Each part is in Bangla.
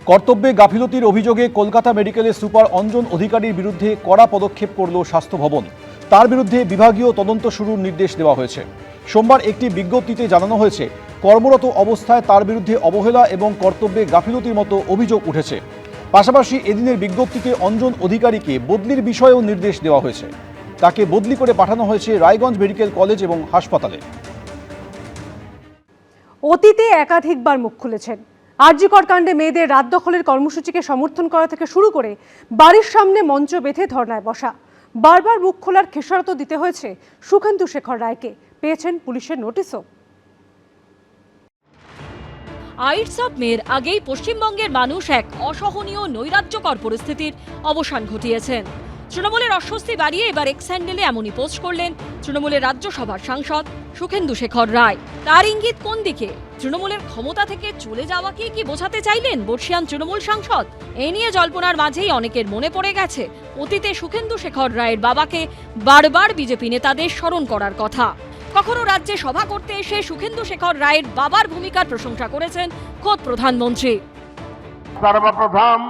কর্তব্যে গাফিলতির অভিযোগে কলকাতা মেডিকেলের সুপার অঞ্জন অধিকারীর বিরুদ্ধে কড়া পদক্ষেপ করল স্বাস্থ্য ভবন। তার বিরুদ্ধে বিভাগীয় তদন্ত শুরুর নির্দেশ দেওয়া হয়েছে। সোমবার একটি বিজ্ঞপ্তিতে জানানো হয়েছে, কর্মরত অবস্থায় তার বিরুদ্ধে অবহেলা এবং কর্তব্যে গাফিলতির মতো অভিযোগ উঠেছে। পাশাপাশি এদিনের বিজ্ঞপ্তিতে অঞ্জন অধিকারীকে বদলির বিষয়েও নির্দেশ দেওয়া হয়েছে। তাকে বদলি করে পাঠানো হয়েছে রায়গঞ্জ মেডিকেল কলেজ এবং হাসপাতালে। অতীতে একাধিকবার মুখ খুলেছেন। আরজিকর কাণ্ডে মেয়েদের রাত দখলের কর্মসূচিকে সমর্থন করা থেকে শুরু করে বাড়ির সামনে মঞ্চ বেঁধে ধর্নায় বসা, বারবার মুখ খোলার খেসারত দিতে হয়েছে সুখেন্দু শেখর রায়কে। পেয়েছেন পুলিশের নোটিশও। আইটসব মেয়ের আগেই পশ্চিমবঙ্গের মানুষ এক অসহনীয় নৈরাজ্যকর পরিস্থিতির অবসান ঘটিয়েছেন। তৃণমূলের অস্বস্তি বাড়িয়ে এবার এক্স হ্যান্ডেলে এমনই পোস্ট করলেন তৃণমূলের রাজ্যসভার সাংসদ সুখেন্দু শেখর রায়। তার ইঙ্গিত কোন দিকে? তৃণমূলের ক্ষমতা থেকে চলে যাওয়াকে কি বোঝাতে চাইলেন বর্ষিয়ান তৃণমূল সাংসদ? এ নিয়ে জল্পনার মাঝেই অনেকের মনে পড়ে গেছে অতীতে সুখেন্দু শেখর রায়ের বাবাকে বারবার বিজেপি নেতাদের স্মরণ করার কথা। কখনো রাজ্যে সভা করতে এসে সুখেন্দু শেখর রায়ের বাবার ভূমিকার প্রশংসা করেছেন খোদ প্রধানমন্ত্রী। सर्वप्रथम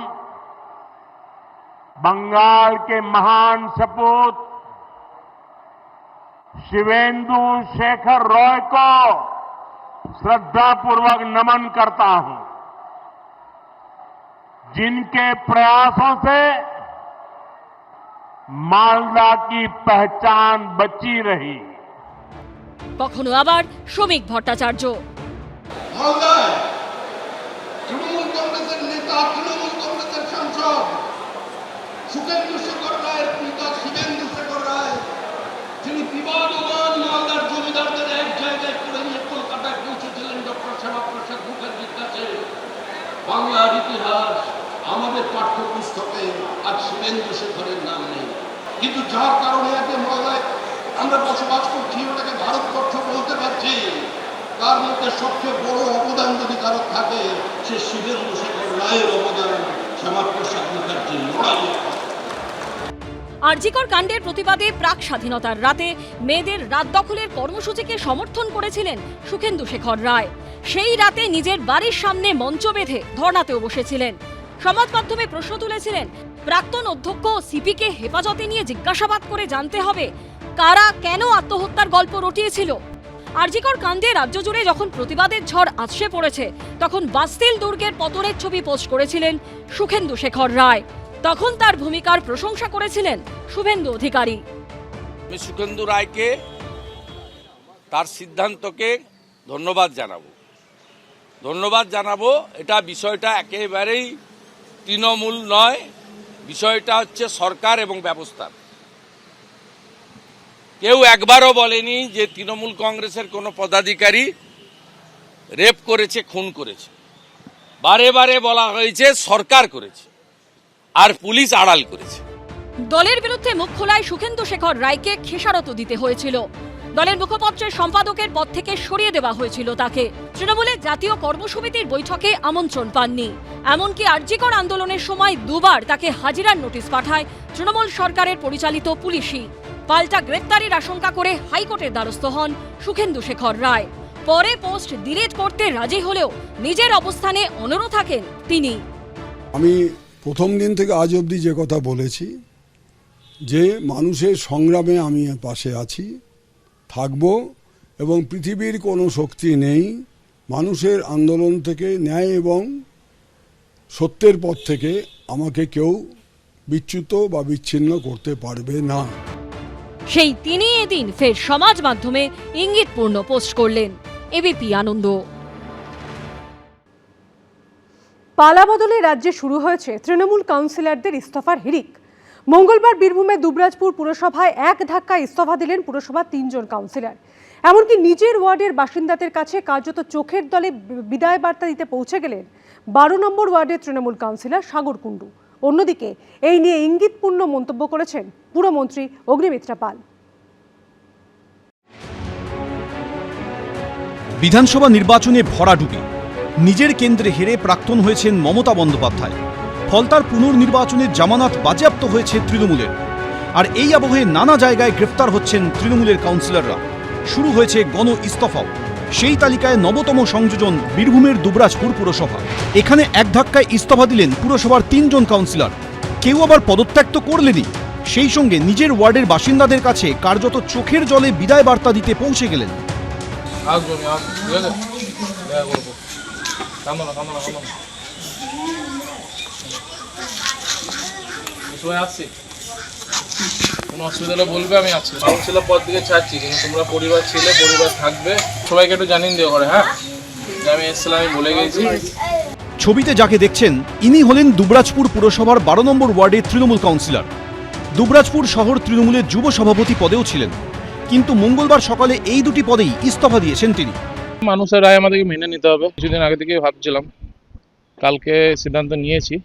बंगाल के महान सपूत शिवेंदु शेखर रॉय को श्रद्धापूर्वक नमन करता हूं, जिनके प्रयासों से मालदा की पहचान बची रही। কখনো আবার শ্রমিক ভট্টাচার্য। মালদায় তৃণমূল কংগ্রেসের নেতা, তৃণমূল কংগ্রেসের সাংসদ সুখেন্দু শেখর রায়ের পিতা শিবেন্দু শেখর রায়, যিনি বিবাদমান মালদার জমিদারদের এক জায়গায় করে নিয়ে কলকাতায় পৌঁছেছিলেন ডক্টর শ্যামাপ্রসাদ মুখার্জির কাছে। বাংলার ইতিহাস আমাদের পাঠ্যপুস্তকে আর শিবেন্দু শেখরের নাম নেই, কিন্তু যার কারণে আজকে মালদায় আমরা বসবাস করছি, ওটাকে ভারতবর্ষ বলতে পারছি। তার মধ্যে সবচেয়ে বড় অবদান যদি কারো থাকে, সে শিবেন্দু শেখর রায়ের অবদান শ্যামাপ্রসাদ মুখার্জির লড়াইয়ের। আরজিকর কাণ্ডের প্রতিবাদে প্রাক স্বাধীনতার রাতে মেয়েদের রাত দখলের কর্মসূচিকে সমর্থন করেছিলেন সুখেন্দু শেখর রায়। সেই রাতে নিজের বাড়ির সামনে মঞ্চ বেঁধে ধর্নাতেও বসেছিলেন। সমাজ মাধ্যমে প্রশ্ন তুলেছিলেন, প্রাক্তন অধ্যক্ষ সিপিকে হেফাজতে নিয়ে জিজ্ঞাসাবাদ করে জানতে হবে কারা কেন আত্মহত্যার গল্প রটিয়েছিল। আরজিকর কাণ্ডে রাজ্য জুড়ে যখন প্রতিবাদের ঝড় আছড়ে পড়েছে, তখন বাস্তিল দুর্গের পতনের ছবি পোস্ট করেছিলেন সুখেন্দু শেখর রায়। তখন তার ভূমিকার প্রশংসা করেছিলেন শুভেন্দু অধিকারী। আমি সুখেন্দু রায়কে তার সিদ্ধান্তকে ধন্যবাদ জানাবো। এটা বিষয়টা একেবারেই তৃণমূল নয়, বিষয়টা হচ্ছে সরকার এবং ব্যবস্থা। কেউ একবারও বলেনি যে তৃণমূল কংগ্রেসের কোনো পদাধিকারী রেপ করেছে, খুন করেছে। বারে বারে বলা হয়েছে সরকার করেছে আর পুলিশ আড়াল করেছে। দলের বিরুদ্ধে মুখ খোলায় সুখেন্দু শেখর রায়কে খেসারত দিতে হয়েছিল। দলের মুখপত্রের সম্পাদকের পদ থেকে সরিয়ে দেওয়া হয়েছিল তাকে। তৃণমূলের জাতীয় কর্মসমিতির বৈঠকে আমন্ত্রণ পাননি। এমনকি আরজিকর আন্দোলনের সময় দুবার তাকে হাজিরার নোটিশ পাঠায় তৃণমূল সরকারের পরিচালিত পুলিশই। পাল্টা গ্রেপ্তারির আশঙ্কা করে হাইকোর্টের দ্বারস্থ হন সুখেন্দু শেখর রায়। পরে পোস্ট ডিলিট করতে রাজি হলেও নিজের অবস্থানে অনড় থাকেন তিনি। আমি প্রথম দিন থেকে আজ অবধি যে কথা বলেছি, যে মানুষের সংগ্রামে আমি পাশে আছি, থাকব, এবং পৃথিবীর কোনো শক্তি নেই মানুষের আন্দোলন থেকে, ন্যায় এবং সত্যের পথ থেকে আমাকে কেউ বিচ্যুত বা বিচ্ছিন্ন করতে পারবে না। সেই তিনি এদিন ফের সমাজ মাধ্যমে ইঙ্গিতপূর্ণ পোস্ট করলেন। এবিপি আনন্দ। পালাবদলে রাজ্যে শুরু হয়েছে তৃণমূল কাউন্সিলরদের ইস্তফার হিড়িক। মঙ্গলবার বীরভূমের দুবরাজপুর পুরসভায় এক ধাক্কায় ইস্তফা দিলেন পুরসভার 3 জন কাউন্সিলর। এমনকি নিজের ওয়ার্ডের বাসিন্দাদের কাছে কার্যত চোখের দলে বিদায় বার্তা দিতে পৌঁছে গেলেন 12 নম্বর ওয়ার্ডের তৃণমূল কাউন্সিলর সাগর কুণ্ডু। অন্যদিকে এই নিয়ে ইঙ্গিতপূর্ণ মন্তব্য করেছেন পুরমন্ত্রী অগ্নিমিত্রা পাল। বিধানসভা নির্বাচনে ভরাডুবি, নিজের কেন্দ্রে হেরে প্রাক্তন হয়েছেন মমতা বন্দ্যোপাধ্যায়। ফলতার পুনর্নির্বাচনের জামানত বাজেয়াপ্ত হয়েছে তৃণমূলের। আর এই আবহে নানা জায়গায় গ্রেফতার হচ্ছেন তৃণমূলের কাউন্সিলররা। শুরু হয়েছে গণ ইস্তফাও। সেই তালিকায় নবতম সংযোজন বীরভূমের দুবরাজপুর পুরসভা। এখানে এক ধাক্কায় ইস্তফা দিলেন পুরসভার 3 জন কাউন্সিলর। কেউ আবার পদত্যাগ তো করলেনই, সেই সঙ্গে নিজের ওয়ার্ডের বাসিন্দাদের কাছে কার্যত চোখের জলে বিদায় বার্তা দিতে পৌঁছে গেলেন। কোনো অসুবিধা হলে বলবে, আমি আছি। কাউন্সিলর পদ দিকে চাচ্ছি, কিন্তু তোমরা পরিবার ছিলে, পরিবার থাকবে, সবাইকে একটু জানিয়ে দেওয়া করে। হ্যাঁ, যে আমি এসেছিলাম, আমি বলে গেছি। ছবিতে যাকে দেখছেন ইনি হলেন দুবরাজপুর পুরসভার 12 নম্বর ওয়ার্ডের তৃণমূল কাউন্সিলর। দুবরাজপুর শহর তৃণমূলের যুব সভাপতি পদেও ছিলেন, কিন্তু মঙ্গলবার সকালে এই দুটি পদেই ইস্তফা দিয়েছেন তিনি। মানুষের রায় আমাদেরকে মেনে নিতে হবে। কিছুদিন আগে থেকে ভাবছিলাম, কালকে সিদ্ধান্ত নিয়েছি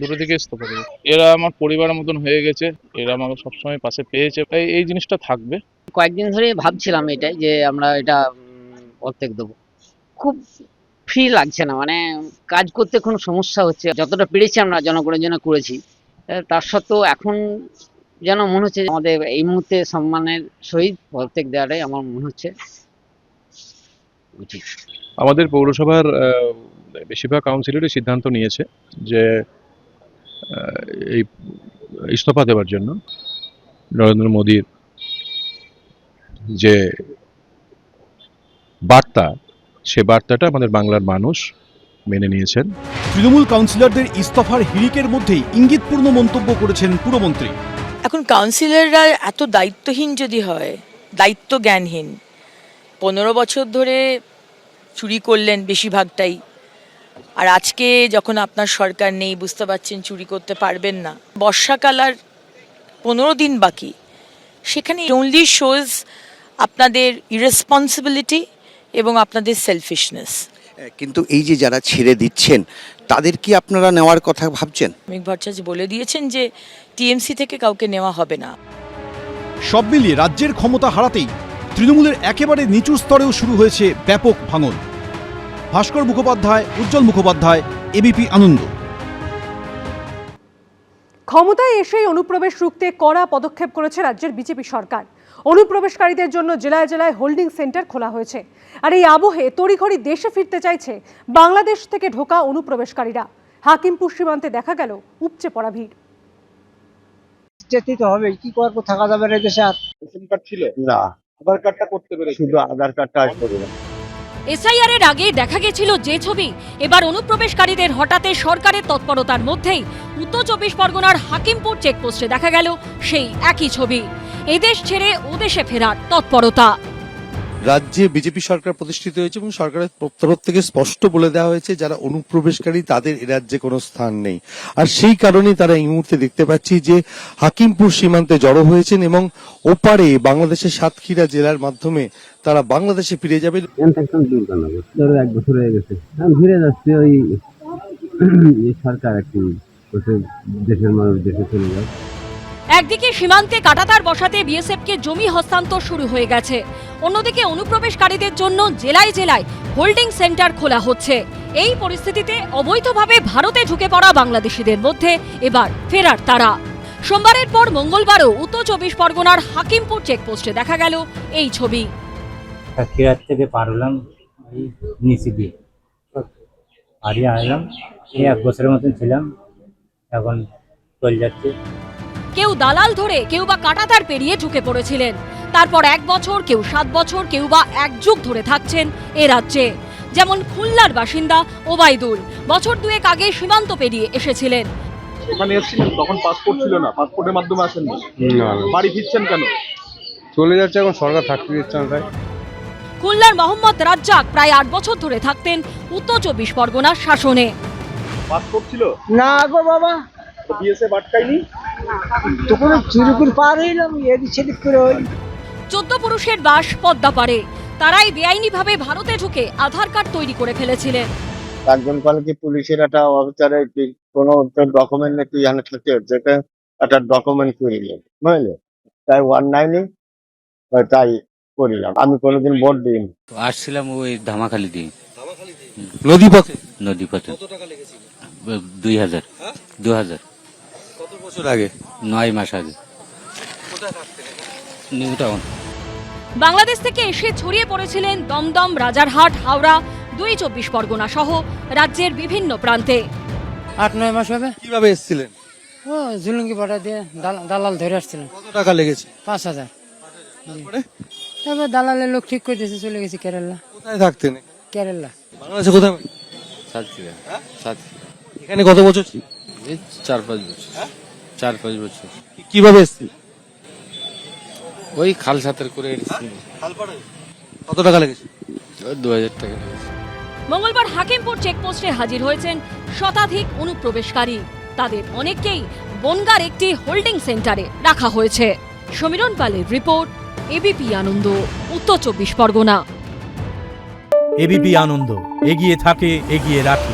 দুটো দিকে ইস্তফা দেবো। এরা আমার পরিবারের মতন হয়ে গেছে, এরা আমাকে সবসময় পাশে পেয়েছে, তাই এই জিনিসটা থাকবে। কয়েকদিন ধরে ভাবছিলাম এটাই, যে আমরা এটা প্রত্যেক দেবো। খুব ফ্রি লাগছে না, মানে কাজ করতে কোনো সমস্যা হচ্ছে। যতটা পেরেছি আমরা জনগণের জন্য করেছি, তার সত্ত্বেও এখন যেন মনে হচ্ছে আমাদের এই মুহূর্তে সম্মানের সহিত প্রত্যেক দেওয়াটাই আমার মনে হচ্ছে উচিত। আমাদের পৌরসভার বেশিরভাগ কাউন্সিলরই সিদ্ধান্ত নিয়েছে যে এই ইস্তফা দেওয়ার জন্য। নরেন্দ্র মোদীর যে বার্তা, সে বার্তাটা আমাদের বাংলার মানুষ মেনে নিয়েছেন। তৃণমূল কাউন্সিলরদের ইস্তফার হিড়িকের মধ্যেই ইঙ্গিতপূর্ণ মন্তব্য করেছেন পুরমন্ত্রী। এখন কাউন্সিলররা এত দায়িত্বহীন যদি হয়, দায়িত্ব জ্ঞানহীন, 15 বছর ধরে চুরি করলেন বেশিরভাগটাই, আর আজকে যখন আপনার সরকার নেই, বুঝতে পারছেন চুরি করতে পারবেন না। বর্ষাকাল আর 15 দিন বাকি, সেখানে অনলি শোজ আপনাদের ইরেসপন্সিবিলিটি এবং আপনাদের সেলফিশনেস। কিন্তু এই যে যারা ছেড়ে দিচ্ছেন, তাদের কি আপনারা নেওয়ার কথা ভাবছেন? শ্রমিক ভট্টাচার্য বলে দিয়েছেন যে টিএমসি থেকে কাউকে নেওয়া হবে না। সব মিলিয়ে রাজ্যের ক্ষমতা হারাতেই তৃণমূলের একেবারে নিচু স্তরেও শুরু হয়েছে ব্যাপক ভাঙন। ভাস্কর মুখোপাধ্যায়, উজ্জ্বল মুখোপাধ্যায়, এবিপি আনন্দ। ক্ষমতায় এসেই অনুপ্রবেশ রুখতে কড়া পদক্ষেপ করেছে রাজ্যের বিজেপি সরকার। অনুপ্রবেশকারীদের জন্য জেলায় জেলায় হোল্ডিং সেন্টার খোলা হয়েছে। আর এই আবহে তড়িঘড়ি দেশে ফিরতে চাইছে বাংলাদেশ থেকে ঢোকা অনুপ্রবেশকারীরা। হাকিমপুর সীমান্তে দেখা গেল উপচে পড়া ভিড়। যেতেই তো হবে, কি করবো, থাকা যাবে না দেশে। আর রেশন কার্ড ছিল না, আধার কার্ডটা করতে পেরেছি, শুধু আধার কার্ডটা আজ করে না। এসআইআর এর আগে দেখা গেছিল যে ছবি, এবার অনুপ্রবেশকারীদের হঠাতে সরকারের তৎপরতার মধ্যেই উত্তর 24 পরগনার হাকিমপুর চেকপোস্টে দেখা গেল সেই একই ছবি। এদেশ ছেড়ে ওদেশে ফেরার তৎপরতা। রাজ্যে বিজেপি সরকার প্রতিষ্ঠিত হয়েছে এবং সরকারের তরফ থেকে স্পষ্ট বলে দেওয়া হয়েছে যারা অনুপ্রবেশকারী তাদের এ রাজ্যে কোনো স্থান নেই। আর সেই কারণেই তারা এই মুহূর্তে দেখতে পাচ্ছি যে হাকিমপুর সীমান্তে জড়ো হয়েছেন এবং ওপারে বাংলাদেশের সাতক্ষীরা জেলার মাধ্যমে তারা বাংলাদেশে ফিরে যাবে। 1 বছর হয়ে গেছে ঘুরে যাচ্ছে, ওই সরকার একটি দেশের মানুষ দেশে চলে যায়। একদিকে সীমান্তে কাঁটাতার বসাতে বিএসএফকে জমি হস্তান্তর শুরু হয়ে গেছে, অন্যদিকে অনুপ্রবেশকারীদের জন্য জেলায় জেলায় হোল্ডিং সেন্টার খোলা হচ্ছে। এই পরিস্থিতিতে অবৈধভাবে ভারতে ঢুকে পড়া বাংলাদেশিদের মধ্যে এবার ফেরার তাড়া। সোমবারের পর মঙ্গলবারও উত্তর 24 পরগনার হাকিমপুর চেকপোস্টে দেখা গেল এই ছবি। সাতক্ষীরার থেকে পার হলাম নিচে দিয়ে, হারিয়ে আনলাম। 1 বছরের মতন ছিলাম, এখন চলে যাচ্ছে। কেউ দালাল ধরে, কেউ বা কাঁটাতার পেরিয়ে ঢুকে পড়েছিলেন। তারপর 1 বছর, কেউ 7 বছর, কেউ বা 1 যুগ ধরে থাকছেন এ রাজ্যে। যেমন খুলনার বাসিন্দা ওবায়দুল, বছর 2 আগে সীমান্ত পেরিয়ে এসেছিলেন। ওখানে এসেছিলেন তখন পাসপোর্ট ছিল না, পাসপোর্টের মাধ্যমে আসেননি। বাড়ি ফিরছেন কেন? চলে যাচ্ছে, এখন সরকার থাকতে দিচ্ছে না তাই। খুলনার মোহাম্মদ রাজ্জাক প্রায় 8 বছর ধরে থাকতেন উত্তর 24 পরগনার শাসনে। পাসপোর্ট ছিল না গো বাবা, বিএসএফ আটকায়নি তখন চুরি করে পার হইলাম, এদিক সেদিক করে। 14 পুরুষের বাস পদ্মাপাড়ে, তারাই বেআইনিভাবে ভারতে ঢুকে আধার কার্ড তৈরি করে ফেলেছিলেন। একজন বলে কি পুলিশের একটা অফিসারের কোনো ডকুমেন্ট নাকি এখানে থাকে, যেটা একটা ডকুমেন্ট করিলেন, বুঝলে, তাই 190 তাই করিলাম। আমি কোনোদিন ভোট দিইনি। আসছিলাম ওই ধামাখালি দিয়ে, নদীপথে। কত টাকা লেগেছিল? 2000। 2000। কত বছর আগে? 9 মাস আগে। কোথায় থাকতেন? New town. বাংলাদেশ থেকে এসে ছড়িয়ে পড়েছিলেন দমদম, রাজারহাট, হাওড়া, 2 চব্বিশ পরগনা সহ রাজ্যের বিভিন্ন প্রান্তে। 8-9 মাস হবে। কিভাবে এসেছিলেন? ও জুলুঙ্গি পাঠা দিয়ে দালাল ধরে আসছিলেন। কত টাকা লেগেছে? 5000। তারপরে তারপর দালালের লোক ঠিক করে দিয়েছে, চলে গেছি কেরালা। কোথায় থাকতেন? কেরালা। বাংলাদেশে কোথায় বাড়ি? সাতক্ষীরা। সাতক্ষীরা। এখানে কত বছর ছিল? এই 4-5 বছর। 4-5 বছর। কিভাবে এসেছিলেন? ওই খাল সাঁতার করে এসেছি। কত টাকা লেগেছে? ওই 2000 টাকা লেগেছে। মঙ্গলবার হাকিমপুর চেকপোস্টে হাজির হয়েছেন শতাধিক অনুপ্রবেশকারী। তাদের অনেককেই বনগাঁর একটি হোল্ডিং সেন্টারে রাখা হয়েছে। সমীরণ পালের রিপোর্ট, এবিপি আনন্দ, উত্তর 24 পরগনা। এবিপি আনন্দ, এগিয়ে থাকে, এগিয়ে রাখে।